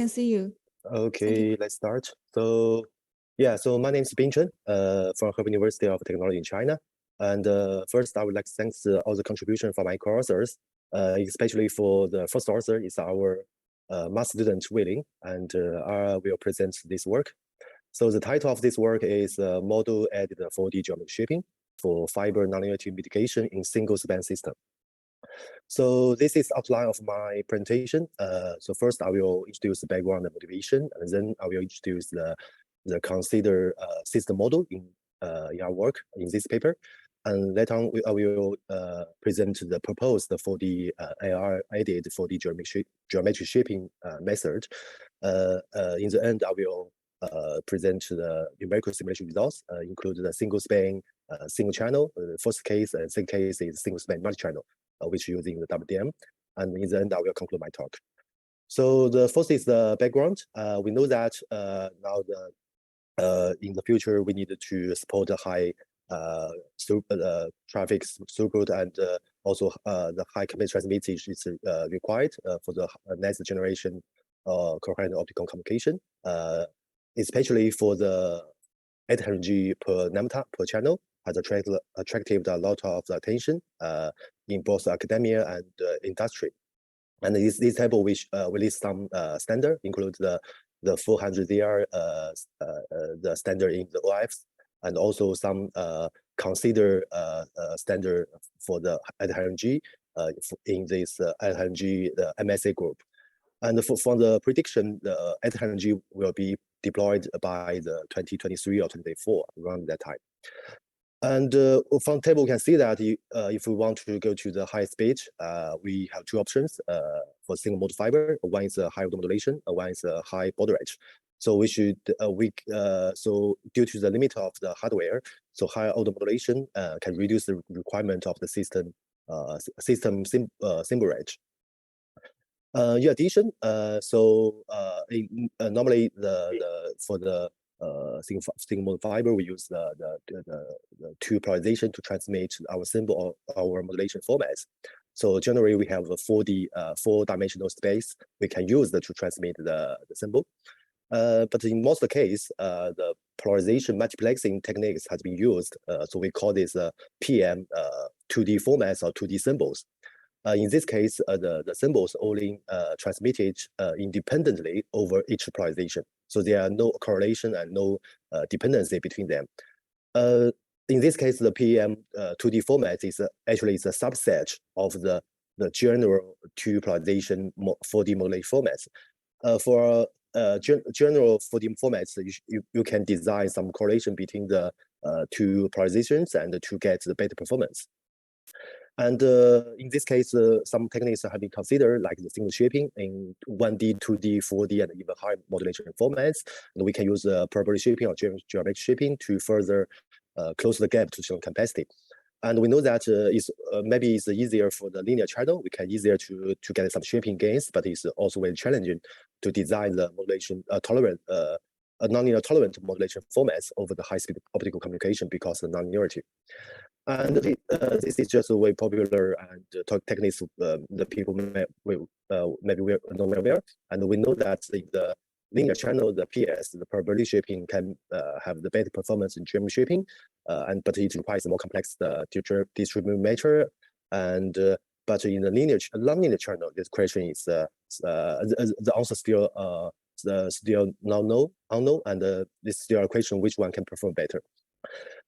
Can see you. Thank you. Okay, let's start. So my name is Bin Chen, from Hebei University of Technology in China. And first, I would like to thank all the contribution from my co-authors, especially for the first author is our master student Wei, and I will present this work. So the title of this work is Model-Added 4D Geometry Shaping for Fiber Nonlinearity Mitigation in Single-Span System. So this is outline of my presentation. So first I will introduce the background and motivation, and then I will introduce the consider system model in our work in this paper. And later on, I will present the proposed for the AR added for the geometry shaping method. In the end, I will present the numerical simulation results, include the single span, single channel. The first case and second case is single span multi-channel, which using the WDM. And in the end, I will conclude my talk. So the first is the background. We know that now in the future, we need to support the high traffic throughput, and also the high capacity transmittage is required for the next generation coherent optical communication, especially for the 800G per nanometer per channel has attracted a lot of attention in both academia and industry. And this table which list some standard, include the 400ZR the standard in the OIFs, and also some consider standard for the 800G in this 800G the MSA group. And for the prediction, the 800G will be deployed by the 2023 or 2024, around that time. And from the table, we can see that if we want to go to the high speed, we have two options for single mode fiber. One is high order modulation, one is high baud rate. So we should so due to the limit of the hardware, so high order modulation can reduce the requirement of the system symbol rate. In addition, normally for the single mode fiber, we use the two polarization to transmit our symbol or our modulation formats. So generally, we have a 4D, four-dimensional space we can use to transmit the symbol. But in most case, the polarization multiplexing techniques has been used. So we call this PM 2D formats or 2D symbols. In this case, the symbols only transmitted independently over each polarization. So there are no correlation and no dependency between them. In this case, the PEM 2D format is actually a subset of the general two polarization 4D modulation formats. For general 4D formats, you can design some correlation between the two polarizations and to get the better performance. And in this case, some techniques have been considered, like the single shaping in 1D, 2D, 4D, and even high modulation formats. And we can use parabolic shaping or geometric shaping to further close the gap to signal capacity. And we know that maybe it's easier for the linear channel. We can easier to get some shaping gains, but it's also very challenging to design the modulation tolerant, nonlinear tolerant modulation formats over the high-speed optical communication because of nonlinearity. And this is just a very popular and techniques the people maybe we not aware. And we know that in the linear channel, the PS, the parabolic shaping can have the better performance in geometry shaping, but it requires a more complex distributed matter. And but in the nonlinear channel, this question is the answer still unknown, and this is still a question which one can perform better.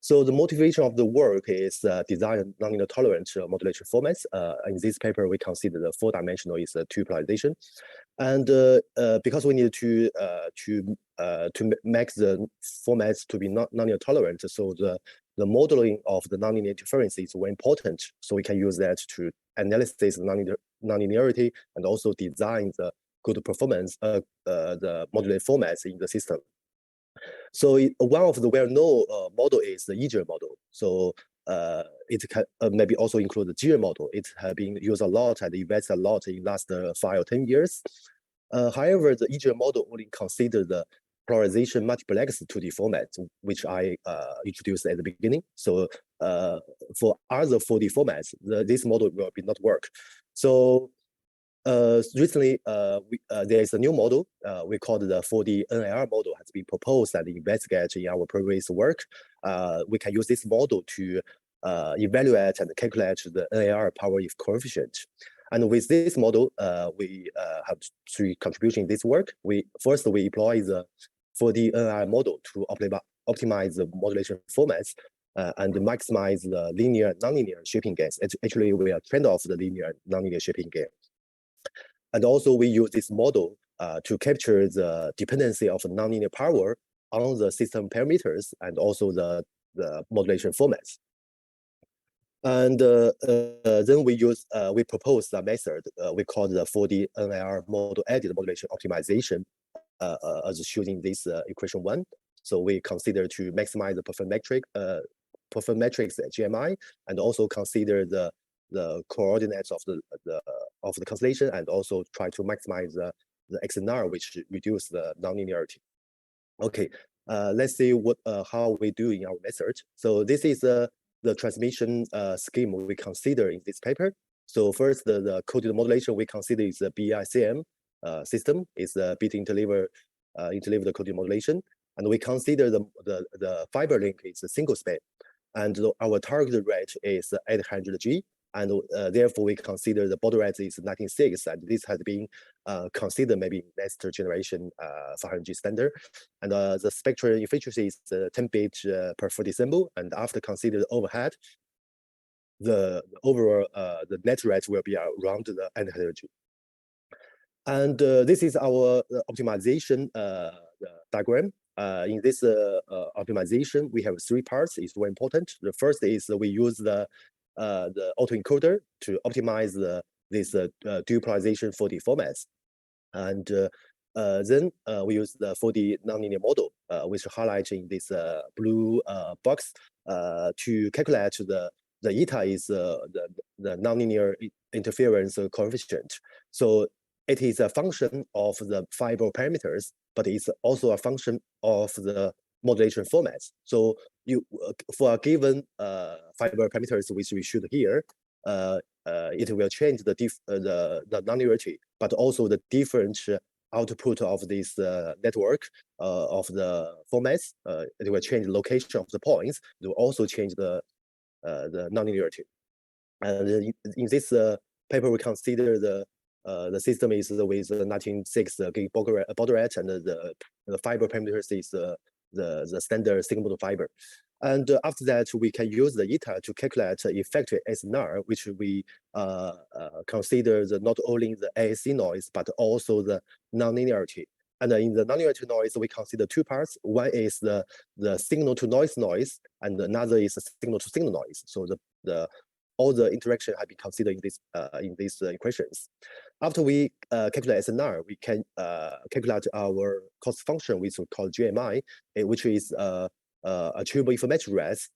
So the motivation of the work is design nonlinear tolerant modulation formats. In this paper, we consider the four-dimensional is two polarization, and because we need to make the formats to be nonlinear tolerant, so the modeling of the nonlinear interference is very important. So we can use that to analyze the nonlinearity and also design the good performance the modulated formats in the system. So one of the well-known model is the EGR model. So it can maybe also include the GR model. It has been used a lot and invested a lot in last 5 or 10 years. However, the EGR model only consider the polarization multiplex 2D format, which I introduced at the beginning. So for other 4D formats, this model will not work. So Recently, there is a new model we call the 4D NIR model has been proposed and investigated in our previous work. We can use this model to evaluate and calculate the NIR power coefficient. And with this model, we have three contributions in this work. First, we employ the 4D NIR model to optimize the modulation formats and maximize the linear and nonlinear shaping gains. Actually, we are trend off the linear and nonlinear shaping gain. And also we use this model to capture the dependency of nonlinear power on the system parameters and also the modulation formats. And then we propose the method we call the 4D NIR model added modulation optimization as shown in this equation 1. So we consider to maximize the performance metrics at GMI and also consider the coordinates of the constellation and also try to maximize the XNR, which reduce the nonlinearity. Okay, let's see how we do in our method. So this is the transmission scheme we consider in this paper. So first, the coded modulation we consider is the BICM system, is the bit interleaved coded modulation, and we consider the fiber link is a single span, and our target rate is 800G. And therefore, we consider the baud rate is 19.6, and this has been considered maybe next generation 500G standard. And the spectral efficiency is 10 bit per 40 symbol. And after considered overhead, the overall the net rate will be around the 800G. And this is our optimization diagram. In this optimization, we have three parts. It's very important. The first is we use the autoencoder to optimize this dual polarization 4D formats. And then we use the 4D nonlinear model, which highlights in this blue box to calculate the eta is the nonlinear interference coefficient. So it is a function of the fiber parameters, but it's also a function of the modulation formats. So for a given fiber parameters which we shoot here, it will change the nonlinearity, but also the different output of this network of the formats. It will change the location of the points. It will also change the nonlinearity. And in this paper, we consider the system is with 19.6 gig baud rate, and the fiber parameters is the standard single fiber. And after that, we can use the eta to calculate effective SNR, which we consider not only the ASC noise, but also the nonlinearity. And in the nonlinearity noise, we consider two parts. One is the signal to noise, and another is the signal to signal noise. So all the interaction have been considered in these equations. After we calculate SNR, we can calculate our cost function, which we call GMI, which is achievable information rate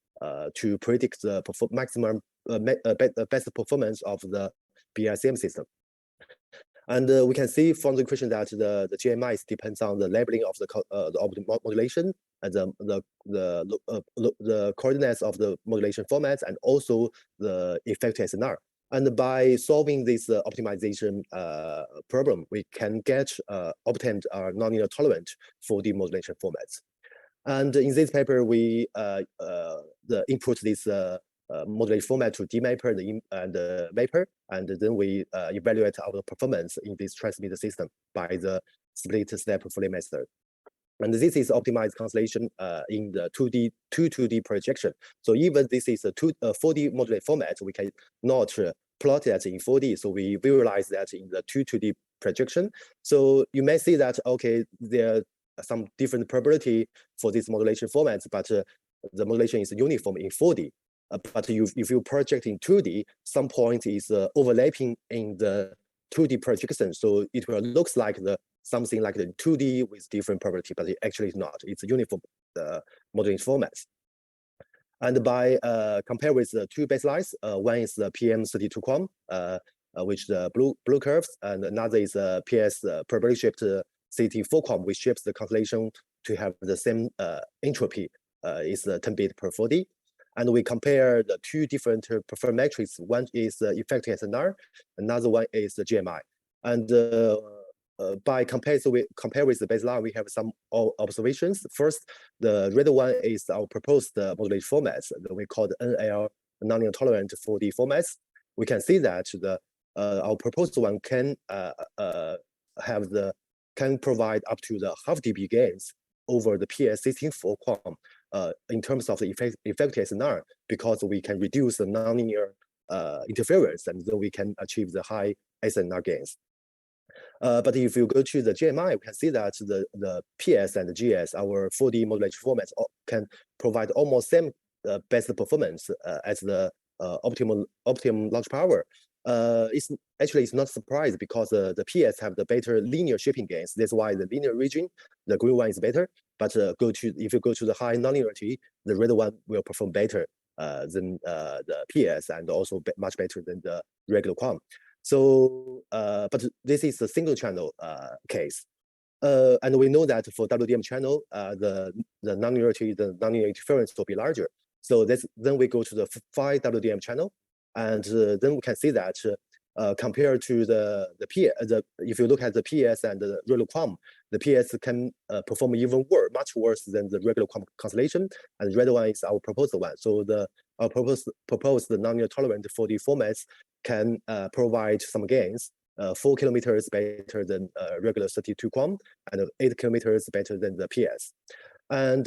to predict the maximum best performance of the BICM system. And we can see from the equation that the GMI depends on the labeling of the modulation and the coordinates of the modulation formats and also the effective SNR. And by solving this optimization problem, we can obtain nonlinear tolerant for the modulation formats. And in this paper, we input this modulation format to DMapper and Mapper, and then we evaluate our performance in this transmitter system by the split step Fourier method. And this is optimized constellation in the 2D projection. So even this is a 4D modulate format, we cannot plot that in 4D. So we visualize that in the 2D projection. So you may see that, okay, there are some different probability for this modulation formats, but the modulation is uniform in 4D. But if you project in 2D, some point is overlapping in the 2D projection. So it will looks like something like the 2D with different probability, but it actually is not. It's a uniform modeling formats. And by compare with the two baselines, one is the PM32 QAM, which the blue curves, and another is PS probability shaped CT4 QAM, which shapes the constellation to have the same entropy, is 10 bit per 4D. And we compare the two different performance metrics. One is the effective SNR, another one is the GMI. And by compare with the baseline, we have some observations. First, the red one is our proposed modulation formats that we call the NL nonlinear tolerant 4D formats. We can see that our proposed one can provide up to the half dB gains over the PS16 qualcomm in terms of the effective SNR, because we can reduce the nonlinear interference, and then we can achieve the high SNR gains. But if you go to the GMI, we can see that the PS and the GS, our 4D modulation formats, can provide almost same best performance as the optimum launch power. It's not surprised, because the PS have the better linear shaping gains. That's why the linear region, the green one, is better. But if you go to the high nonlinearity, the red one will perform better than the PS, and also much better than the regular qualcomm. So, but this is a single channel case. And we know that for WDM channel, the nonlinear interference will be larger. So then we go to the 5 WDM channel, and then we can see that compared to if you look at the PS and the regular qualcomm, the PS can perform even much worse than the regular qualcomm constellation, and the red one is our proposed one. So our proposed nonlinear tolerant 4D formats can provide some gains, 4 kilometers better than regular 32 qualcomm, and 8 kilometers better than the PS. And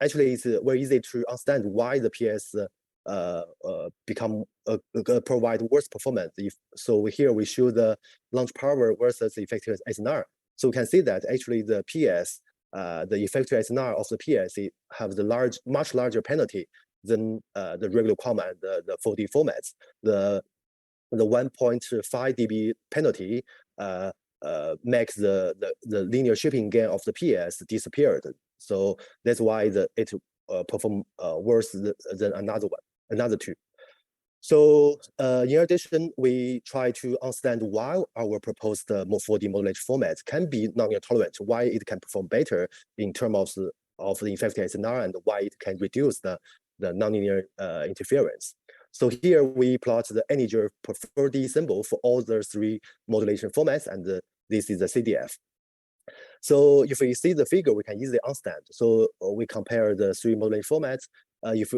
actually, it's very easy to understand why the PS provide worse performance. So here we show the launch power versus the effective SNR. So we can see that actually the PS, the effective SNR of the PS have the much larger penalty than the regular qualcomm and the 4D formats. The 1.5 dB penalty makes the linear shaping gain of the PS disappeared. So that's why it perform worse than another two. So in addition, we try to understand why our proposed 4D modulation format can be nonlinear tolerant, why it can perform better in terms of the effective SNR, and why it can reduce the nonlinear interference. So here we plot the integer preferred symbol for all the 3 modulation formats, and this is the CDF. So if we see the figure, we can easily understand. So we compare the 3 modulation formats. If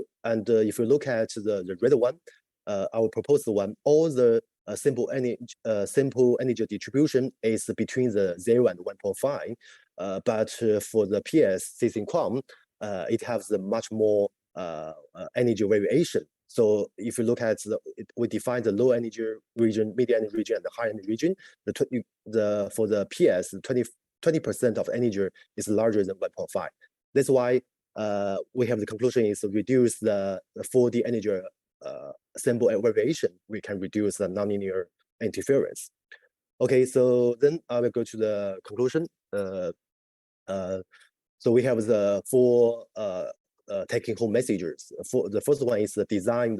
you look at the red one, our proposed one, all the simple energy distribution is between the 0 and 1.5. But for the PS 16 qualcomm, it has a much more energy variation. So if you look at we define the low energy region, medium energy region, and the high energy region. For the PS, 20% of energy is larger than 1.5. That's why we have the conclusion is to reduce the 4D energy symbol variation. We can reduce the nonlinear interference. Okay, so then I will go to the conclusion. So we have the 4 taking home messages. The first one is the design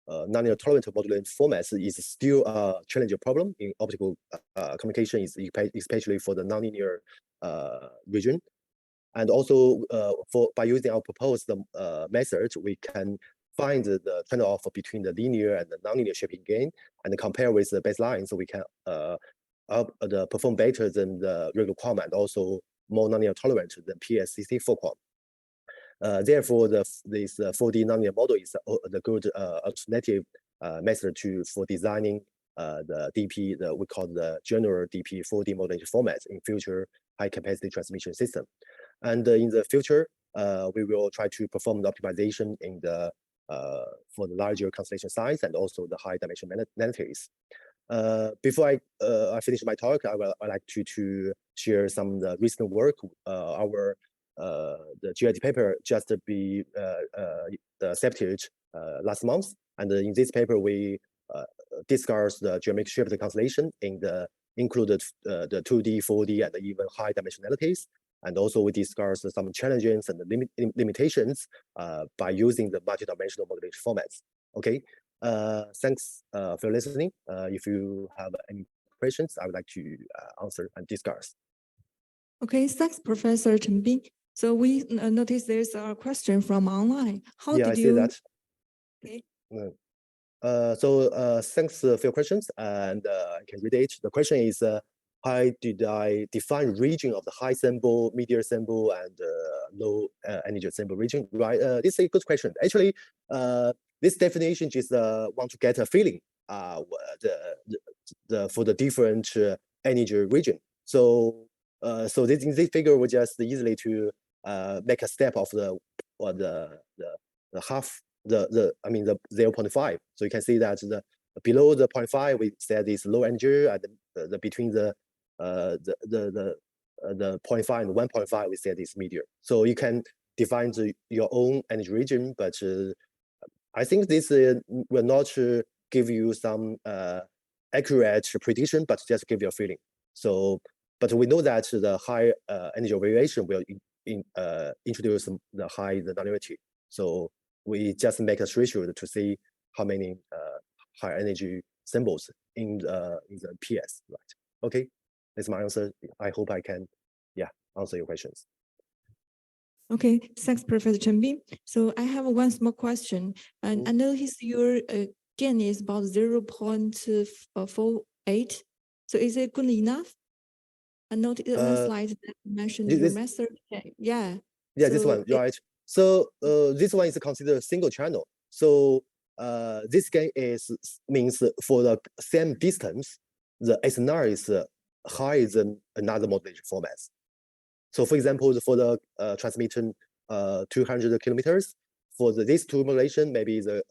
nonlinear tolerant modulation formats is still a challenging problem in optical communication, especially for the nonlinear region. And also by using our proposed method, we can find the trade-off between the linear and the nonlinear shaping gain, and compare with the baseline, so we can perform better than the regular qualcomm, and also more nonlinear tolerant than PS64 qualcomm. Therefore, this 4D nonlinear model is the good alternative method for designing the DP, we call the general DP 4D modulation formats in future high-capacity transmission system. And in the future, we will try to perform the optimization for the larger constellation size, and also the high dimension nanotails. Before I finish my talk, I like to share some recent work. The GIT paper just be accepted last month, and in this paper we discuss the geometric shift constellation included the 2D, 4D, and even high dimensionalities. And also we discuss some challenges and limitations by using the multi-dimensional modulation formats. Okay, thanks for listening. If you have any questions, I would like to answer and discuss. Okay, thanks, Professor Chen Bin. So we noticed there's a question from online. How did you? I see that. Okay. Thanks for your questions, and I can read it. The question is, how did I define region of the high symbol, medium symbol, and low energy symbol region? Right. This is a good question. Actually, this definition just want to get a feeling. For the different energy region. So this figure will just easily to make a step of the half I mean the 0.5. So you can see that the below the 0.5 we said is low energy, and the between the 0.5 and 1.5 we said is medium. So you can define your own energy region, but I think this will not give you some accurate prediction, but just give you a feeling. So, but we know that the high energy variation will introduce the high nonlinearity. So we just make a threshold to see how many high energy symbols in the PS, right? Okay, that's my answer. I hope I can, answer your questions. Okay, thanks, Professor Chen Bin. So I have one small question, and I noticed your gain is about 0.48. So is it good enough? I noticed on the slide that mentioned your method. Yeah. Yeah, this one, right? So this one is considered single channel. So this gain means for the same distance, the SNR is higher than another modulation formats. So for example, for the transmitting 200 kilometers, for this two modulation, maybe the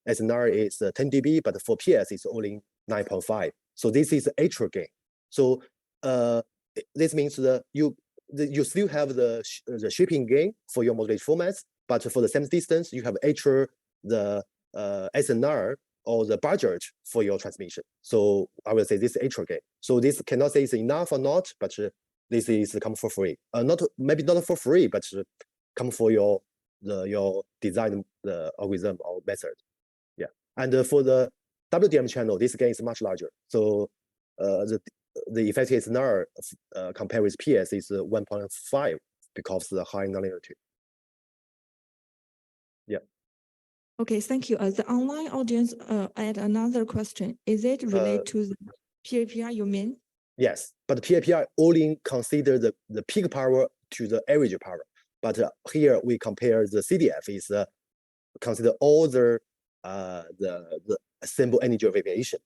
SNR is 10 dB, but for PS it's only 9.5. So this is H gain. So this means that you still have the shipping gain for your modulation formats, but for the same distance, you have H the SNR or the budget for your transmission. So I will say this is H gain. So this cannot say it's enough or not, but this is come for free. Maybe not for free, but come for your design the algorithm or method. Yeah, and for the WDM channel, this gain is much larger. So the effective SNR compared with PS is 1.5 because of the high nonlinearity. Yeah. Okay, thank you. The online audience add another question. Is it related to the PAPR you mean? Yes, but PAPR only consider the peak power to the average power. But here we compare the CDF is consider all the symbol energy variation.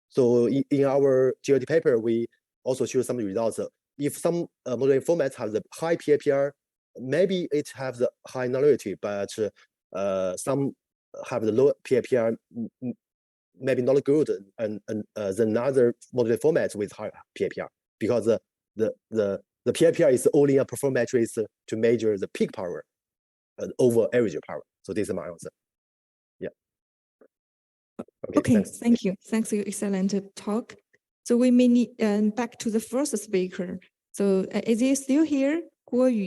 So in our GLD paper, we also show some results. If some modulation formats have the high PAPR, maybe it has the high nonlinearity, but some have the low PAPR, maybe not good, and than other modulation formats with high PAPR, because the PAPR is only a performance metric to measure the peak power over average power. So this is my answer. Yeah. Okay, thank you. Thanks for your excellent talk. So we may need back to the first speaker. So is he still here? Guo Yu.